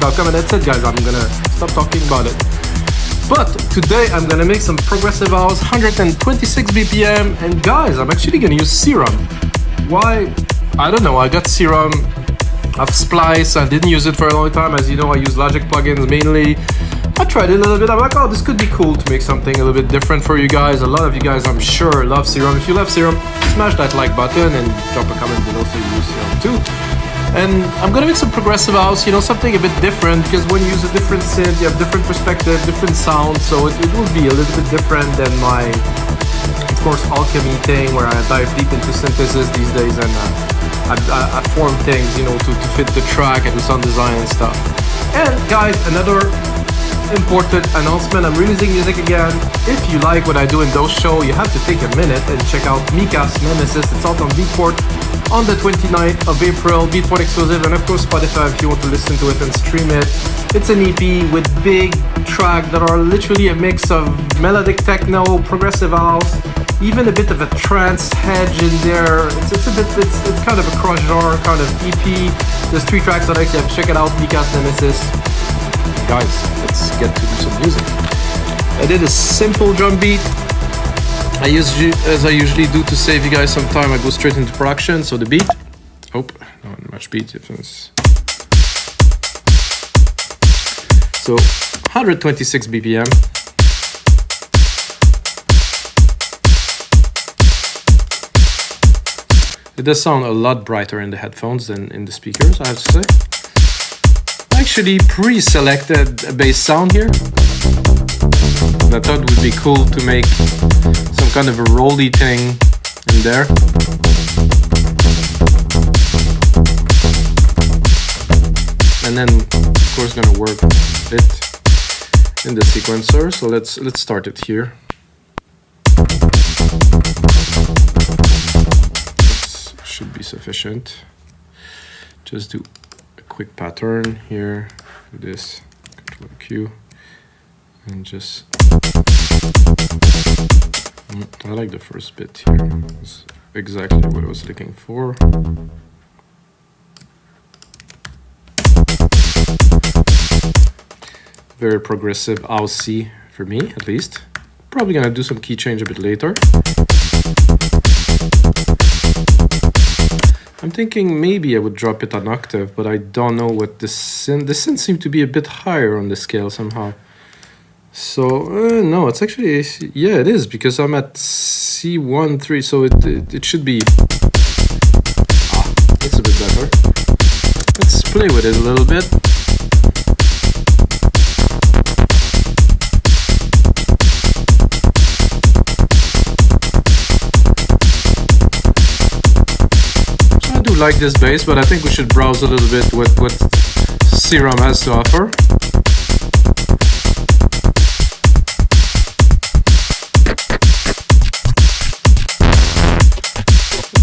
synths.com, and that's it, guys. I'm gonna stop talking about it. But today I'm gonna make some progressive house, 126 BPM, and guys, I'm actually gonna use Serum. Why? I don't know. I got Serum. I've Splice. I didn't use it for a long time. As you know, I use Logic plugins mainly. I tried it a little bit. I'm like, oh, this could be cool to make something a little bit different for you guys. A lot of you guys, I'm sure, love Serum. If you love Serum, smash that like button and drop a comment below so you use Serum too. And I'm gonna make some progressive house, you know, something a bit different, because when you use a different synth, you have different perspective, different sound, so it will be a little bit different than my, of course, alchemy thing where I dive deep into synthesis these days, and I form things, you know, to fit the track and do sound design and stuff. And guys, another important announcement, I'm releasing music again. If you like what I do in those shows, you have to take a minute and check out Mika's Nemesis. It's out on Beatport on the 29th of April, Beatport exclusive, and of course Spotify if you want to listen to it and stream it. It's an EP with big tracks that are literally a mix of melodic techno, progressive house, even a bit of a trance hedge in there. It's kind of a cross genre kind of EP. There's 3 tracks that I like to check it out. Mika's Nemesis. Guys, let's get to do some music. I did a simple drum beat. As I usually do to save you guys some time, I go straight into production. So the beat, not much beat difference. So 126 BPM. It does sound a lot brighter in the headphones than in the speakers, I have to say. I actually pre-selected a bass sound here. I thought it would be cool to make some kind of a rolly thing in there. And then, of course, gonna work it in the sequencer. So let's start it here. This should be sufficient. Just do a quick pattern here. Do this, Control Q, and just. I like the first bit here. It's exactly what I was looking for. Very progressive housey for me, at least. Probably gonna do some key change a bit later. I'm thinking maybe I would drop it an octave, but I don't know what the synth seemed to be a bit higher on the scale somehow. So no, it's actually, yeah, it is, because I'm at C1-3, so it should be, it's a bit better. Let's play with it a little bit. So I do like this bass, but I think we should browse a little bit what Serum has to offer.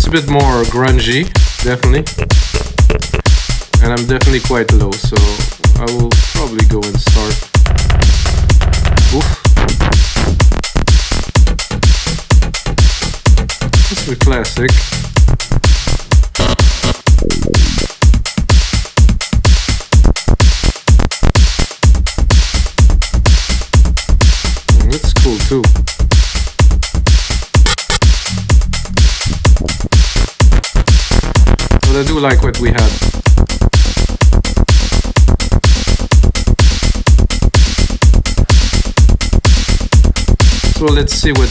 A bit more grungy, definitely, and I'm definitely quite low, so I will probably go and start. Oof. This is a classic. That's cool too. I do like what we had. So let's see what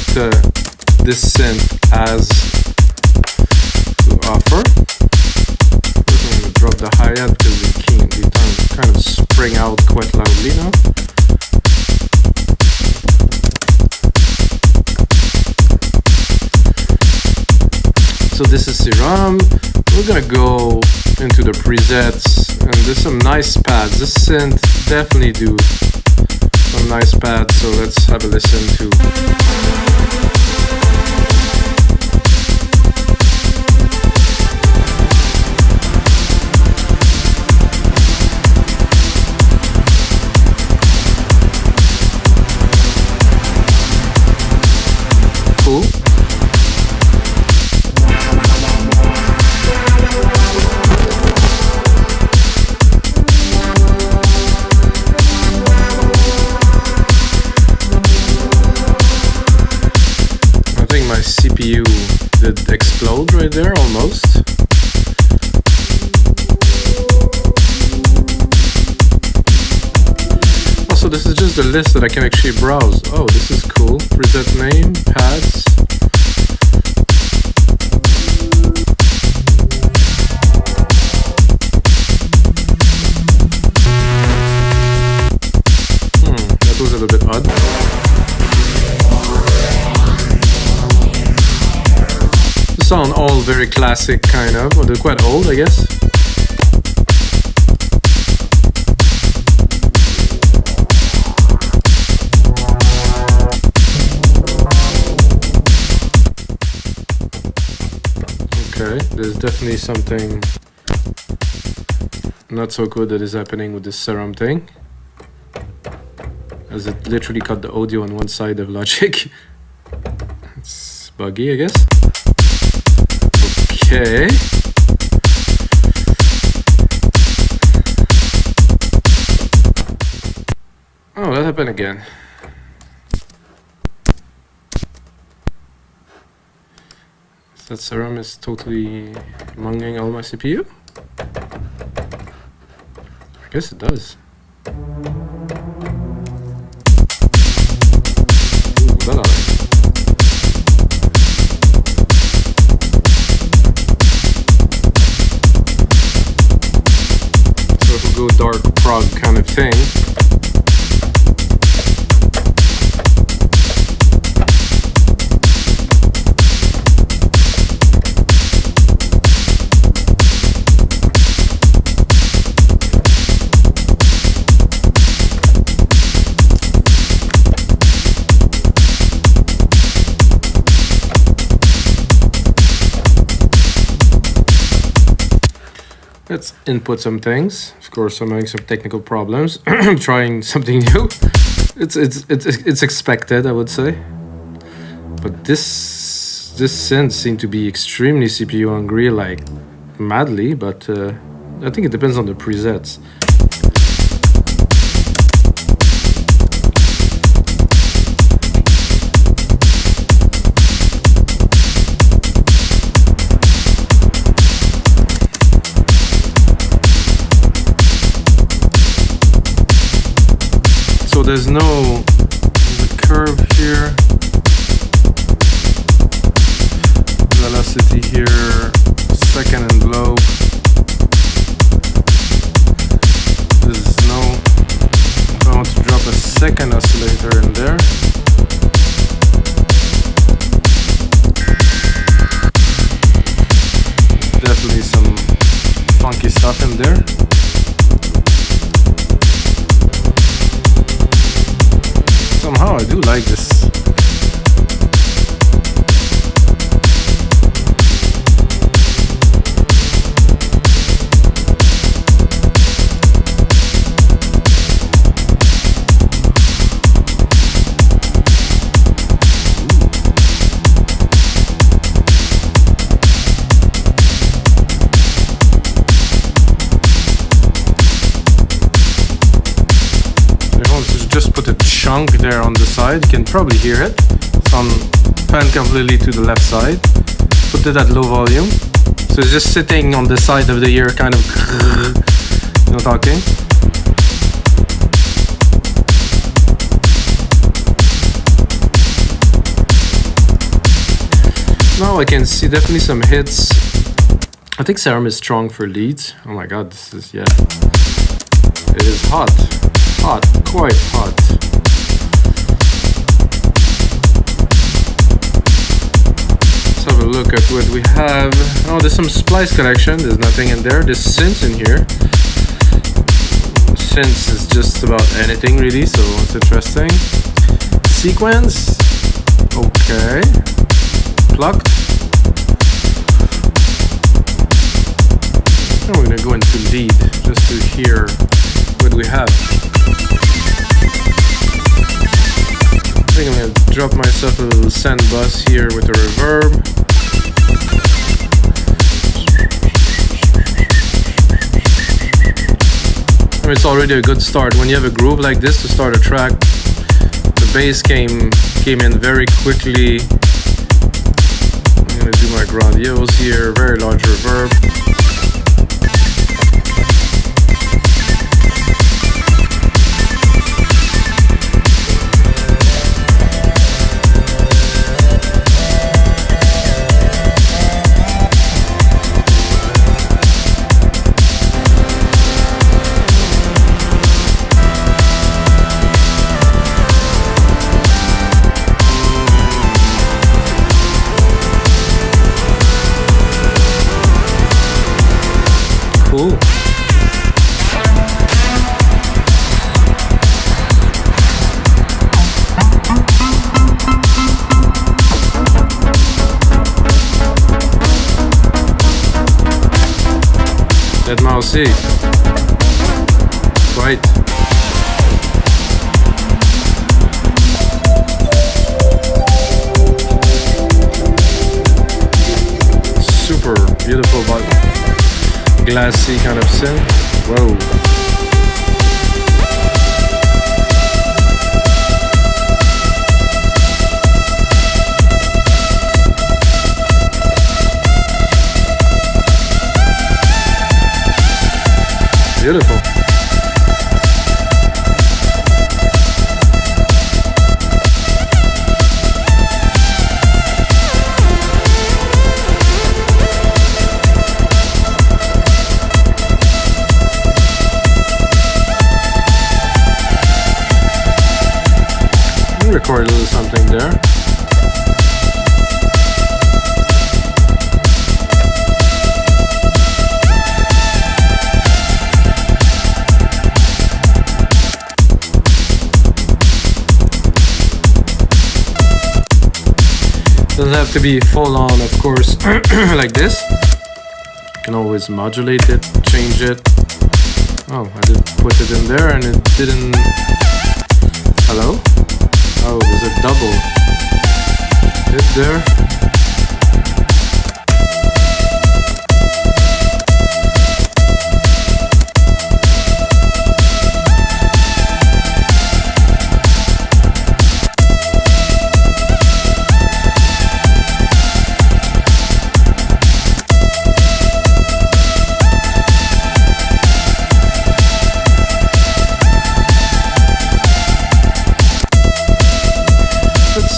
this synth has to offer. First I'm going to drop the hi-hat because we kind of spring out quite loudly now. So this is Serum. We're gonna go into the presets, and there's some nice pads. This synth definitely do some nice pads, so let's have a listen to. Cool. old right there, almost. Also, this is just a list that I can actually browse. Oh, this is cool. Preset name, pads. That was a little bit odd. They sound all very classic, kind of. Well, they're quite old, I guess. Okay, there's definitely something not so good that is happening with this Serum thing, as it literally cut the audio on one side of Logic. It's buggy, I guess. Okay. Oh, that happened again. That Serum is totally munging all my CPU? I guess it does. Ooh, that I like. So if we go dark prog kind of thing. Let's input some things. Of course, I'm having some technical problems. I'm trying something new. It's expected, I would say. But this synth seemed to be extremely CPU hungry, like madly. But I think it depends on the presets. So there's no curve here, velocity here, second and low. There's no, if I want to drop a second oscillator in there. Definitely some funky stuff in there. Somehow I do like this. Just put a chunk there on the side. You can probably hear it. It's on pan completely to the left side. Put it at low volume. So it's just sitting on the side of the ear, kind of, no talking. Now I can see definitely some hits. I think Serum is strong for leads. Oh my god, this is, yeah. It is hot. Hot, quite hot. Let's have a look at what we have. Oh, there's some splice connection. There's nothing in there. There's synths in here. Synths is just about anything really, so it's interesting. Sequence. Okay. Plucked. And we're gonna go into lead just to hear what we have. I think I'm gonna drop myself a little send bus here with a reverb. I mean, it's already a good start. When you have a groove like this to start a track, the bass came in very quickly. You gonna do my grandiose here, very large reverb. Cool. Let me see. Right. Super beautiful button. Glassy kind of synth. Whoa. Beautiful. Record a little something there. Doesn't have to be full on, of course, like this. You can always modulate it, change it. Oh, I did put it in there and it didn't. Hello? Oh, there's a double hit there.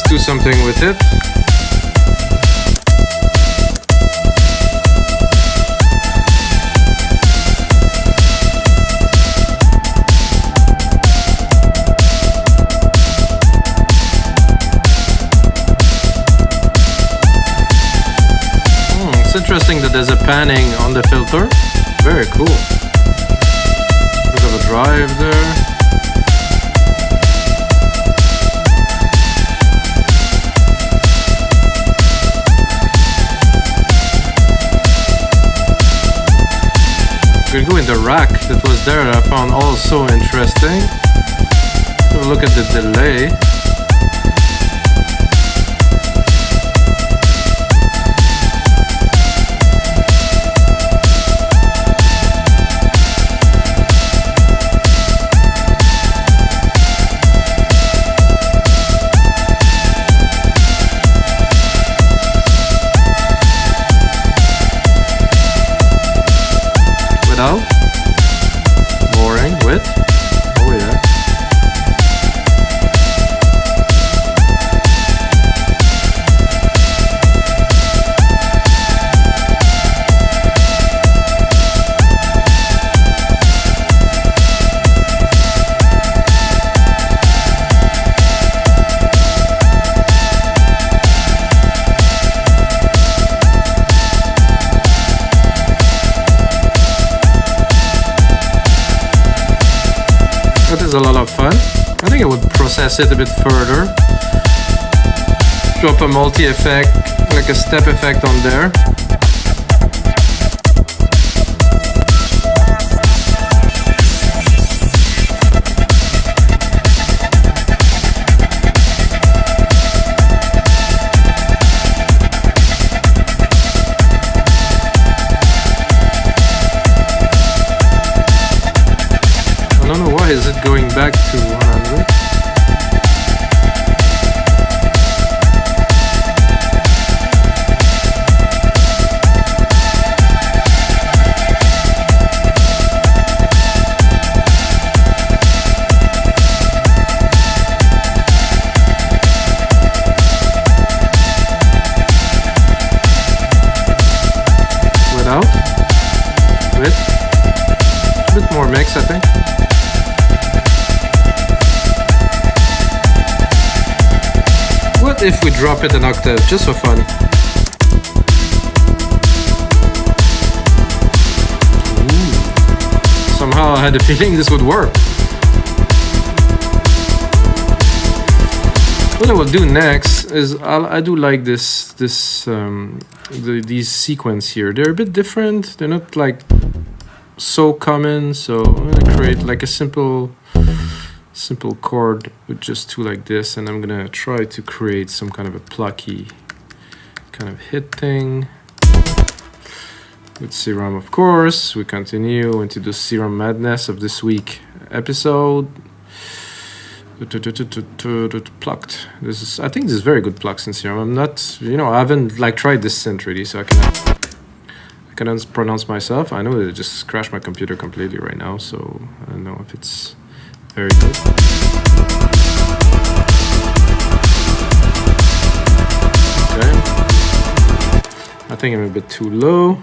Do something with it. It's interesting that there's a panning on the filter. Very cool. Bit of a drive there. We go in the rack that was there that I found also interesting. Have a look at the delay. Without, boring with, oh yeah. That is a lot of fun. I think I would process it a bit further. Drop a multi-effect, like a step effect on there. I don't know why is it going back to 100. What if we drop it an octave, just for fun? Ooh. Somehow I had a feeling this would work. What I will do next is I do like these sequence here. They're a bit different. They're not like so common. So I'm gonna create like a simple chord with just two like this, and I'm gonna try to create some kind of a plucky kind of hit thing with Serum, of course. We continue into the Serum madness of this week episode. Plucked. This is, I think this is very good plucks in Serum. I'm not, you know, I haven't like tried this synth really, so I cannot pronounce myself. I know that it just crashed my computer completely right now, so I don't know if it's very good. Okay. I think I'm a bit too low.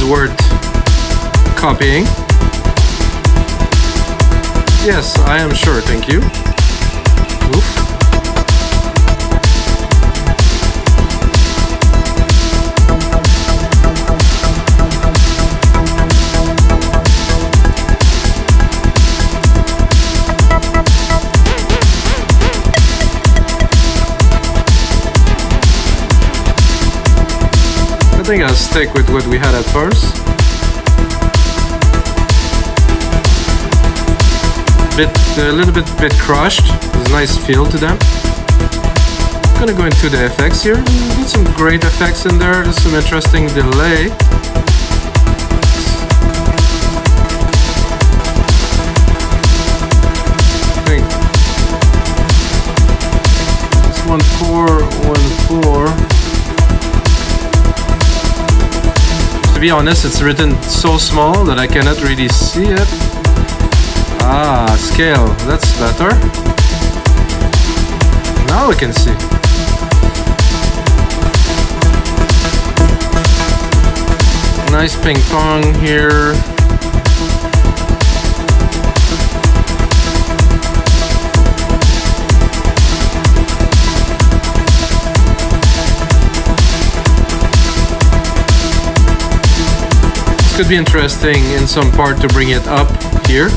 Worth copying. Yes, I am sure, thank you. Oof. I think I'll stick with what we had at first. A little bit crushed. There's a nice feel to them. I'm gonna go into the effects here. Put some great effects in there. There's some interesting delay. I think it's 1/4, 1/4. To be honest, it's written so small that I cannot really see it. Ah, scale, that's better. Now we can see. Nice ping pong here. Could be interesting in some part to bring it up here.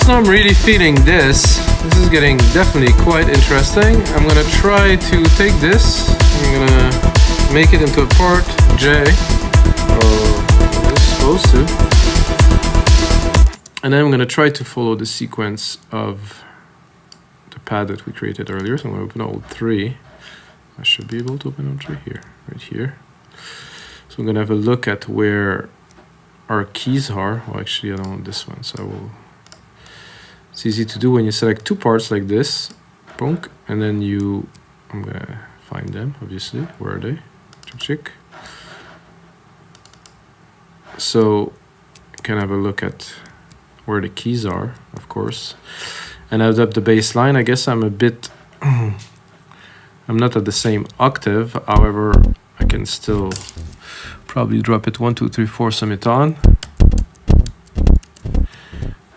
So I'm really feeling this. This is getting definitely quite interesting. I'm gonna try to take this. I'm gonna make it into a part J, or it's supposed to. And then I'm going to try to follow the sequence of the pad that we created earlier. So I'm going to open all three. I should be able to open all three here, right here. So I'm going to have a look at where our keys are. Well, actually, I don't want this one. So I will. It's easy to do when you select two parts like this. Bonk. And then you. I'm going to find them, obviously. Where are they? Check. So you can have a look at where the keys are, of course, and add up the bass line. I guess I'm a bit I'm not at the same octave, however I can still probably drop it 1 2 3 4 semiton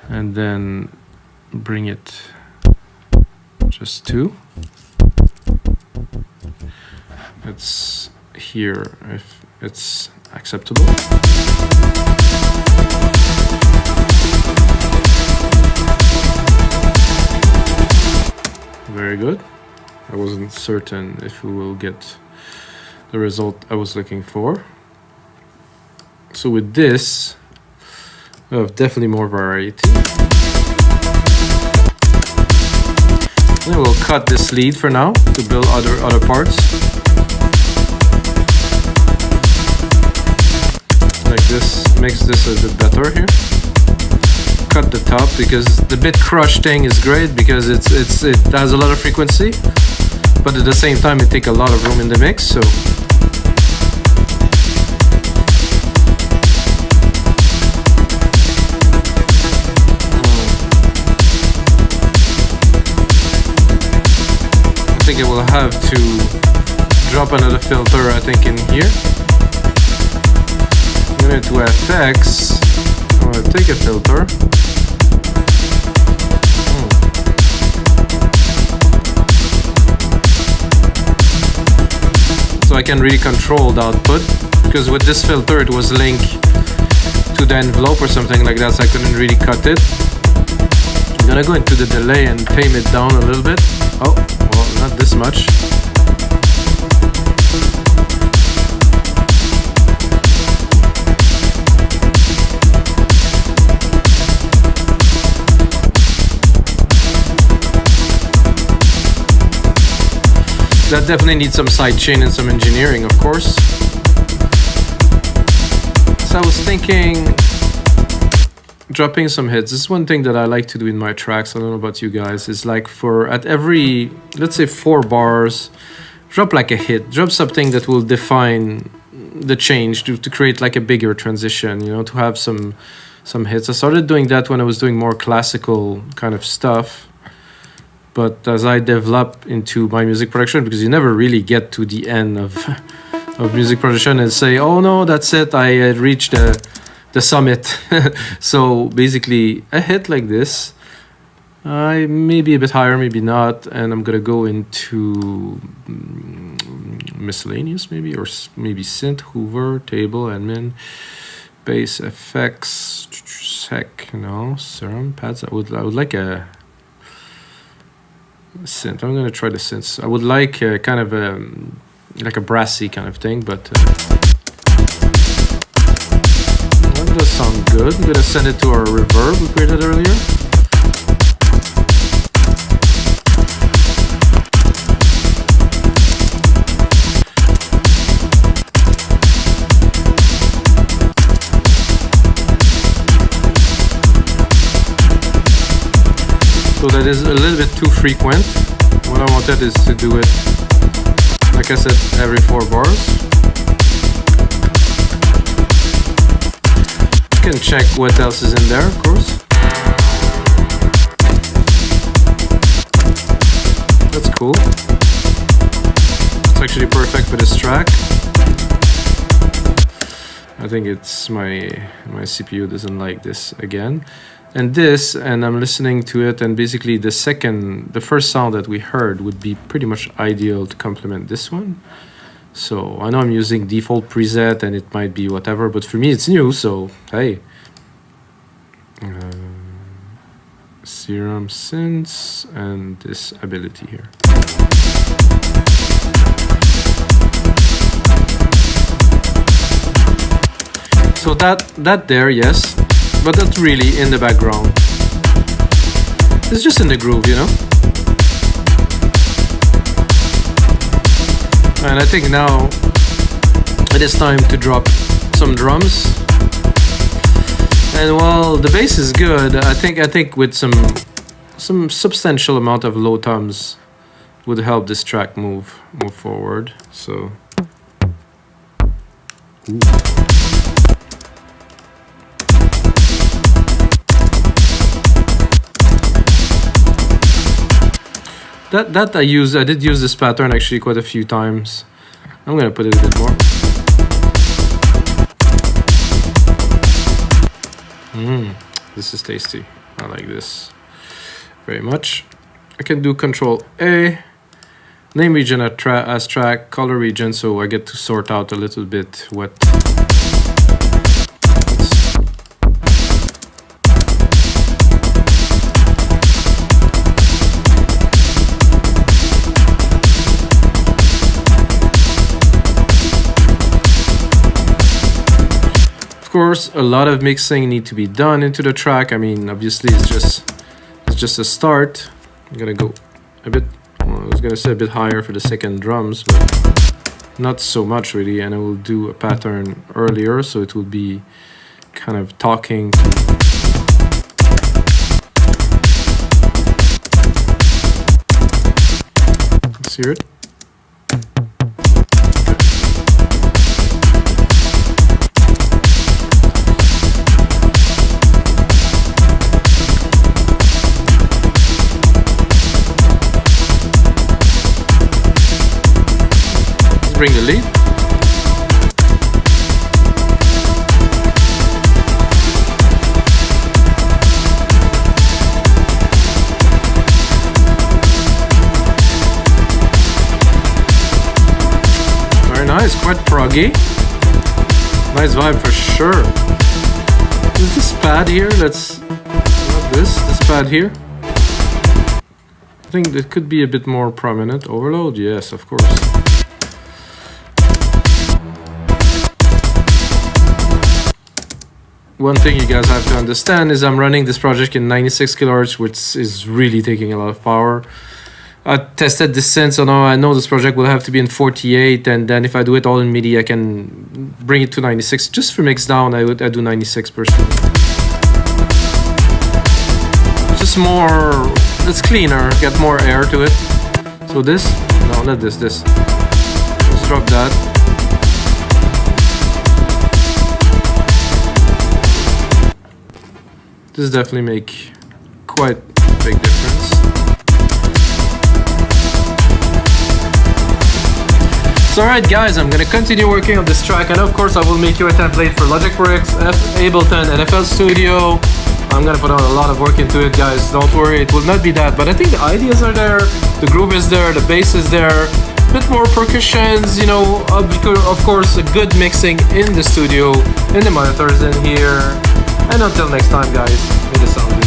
and then bring it just 2. It's here if it's acceptable. Very good. I wasn't certain if we will get the result I was looking for. So with this, we have definitely more variety. Then we'll cut this lead for now to build other parts. Like this makes this a bit better here. cut the top because the bit crush thing is great because it has a lot of frequency, but at the same time it takes a lot of room in the mix. So I think I will have to drop another filter, I think, in here. I'm going to do FX. I'm going to take a filter. So I can really control the output, because with this filter it was linked to the envelope or something like that, so I couldn't really cut it. I'm gonna go into the delay and tame it down a little bit. Oh, well, not this much. That definitely needs some sidechain and some engineering, of course. So I was thinking dropping some hits. This is one thing that I like to do in my tracks. I don't know about you guys. It's like at every, let's say 4 bars, drop like a hit. Drop something that will define the change to create like a bigger transition, you know, to have some hits. I started doing that when I was doing more classical kind of stuff. But as I develop into my music production, because you never really get to the end of music production and say, oh no, that's it, I had reached the summit. So basically a hit like this, maybe a bit higher, maybe not, and I'm gonna go into miscellaneous maybe, or maybe synth, Hoover, table, admin, bass, effects, sec, no, Serum, pads. I would like a synth. I'm gonna try the synths. I would like kind of like a brassy kind of thing, but that does sound good. I'm gonna send it to our reverb we created earlier. So that is a little bit too frequent. What I wanted is to do it, like I said, every 4 bars. You can check what else is in there, of course. That's cool. It's actually perfect for this track. I think it's my CPU doesn't like this again. And I'm listening to it, and basically the first sound that we heard would be pretty much ideal to complement this one. So I know I'm using default preset and it might be whatever, but for me it's new, so hey. Serum synths and this ability here. So that there, yes. But that's really in the background. It's just in the groove, you know? And I think now it is time to drop some drums. And while the bass is good, I think with some substantial amount of low toms would help this track move forward. So ooh. That I did use this pattern actually quite a few times. I'm gonna put it a bit more. This is tasty. I like this very much. I can do Control A, name region as track, color region, so I get to sort out a little bit what. Of course, a lot of mixing need to be done into the track. I mean, obviously it's just a start. I'm gonna go a bit, well, I was gonna say a bit higher for the second drums, but not so much really. And I will do a pattern earlier, so it will be kind of talking to Let's hear it. Let's bring the lead. Nice, quite proggy. Nice vibe for sure. Is this pad here? Let's not this pad here. I think that could be a bit more prominent. Overload, yes, of course. One thing you guys have to understand is I'm running this project in 96 kHz, which is really taking a lot of power. I tested this synth, so now I know this project will have to be in 48, and then if I do it all in MIDI, I can bring it to 96. Just for mix down, I do 96 personally. Just more, it's cleaner, get more air to it. So this, no, not this. Let's drop that. This definitely make quite a big difference. So alright guys, I'm gonna continue working on this track, and of course I will make you a template for Logic Pro X, Ableton, and FL Studio. I'm gonna put on a lot of work into it, guys, don't worry, it will not be that, but I think the ideas are there, the groove is there, the bass is there, a bit more percussions, you know, of course a good mixing in the studio, in the monitors in here, and until next time guys, may the sound be